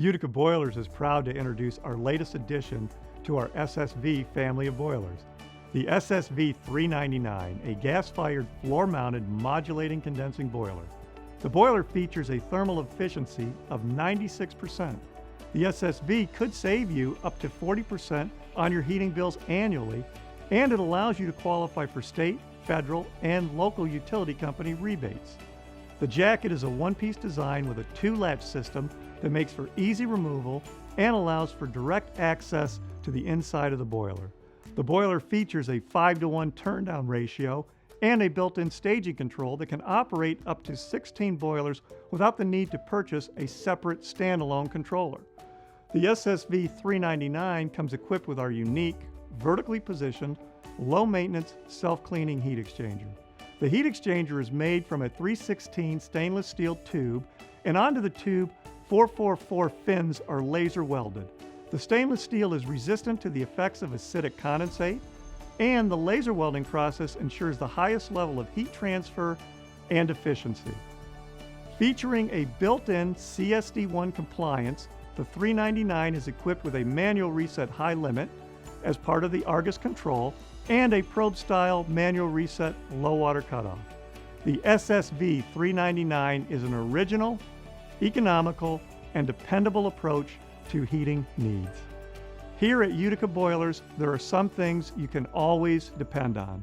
Utica Boilers is proud to introduce our latest addition to our SSV family of boilers, the SSV399, a gas-fired floor-mounted modulating condensing boiler. The boiler features a thermal efficiency of 96%. The SSV could save you up to 40% on your heating bills annually, and it allows you to qualify for state, federal, and local utility company rebates. The jacket is a one-piece design with a two-latch system that makes for easy removal and allows for direct access to the inside of the boiler. The boiler features a 5-to-1 turn-down ratio and a built-in staging control that can operate up to 16 boilers without the need to purchase a separate standalone controller. The SSV399 comes equipped with our unique, vertically positioned, low-maintenance, self-cleaning heat exchanger. The heat exchanger is made from a 3/16 stainless steel tube, and onto the tube, 444 fins are laser welded. The stainless steel is resistant to the effects of acidic condensate, and the laser welding process ensures the highest level of heat transfer and efficiency. Featuring a built-in CSD1 compliance, the 399 is equipped with a manual reset high limit as part of the Argus control and a probe-style manual reset low water cutoff. The SSV 399 is an original, economical, and dependable approach to heating needs. Here at Utica Boilers, there are some things you can always depend on.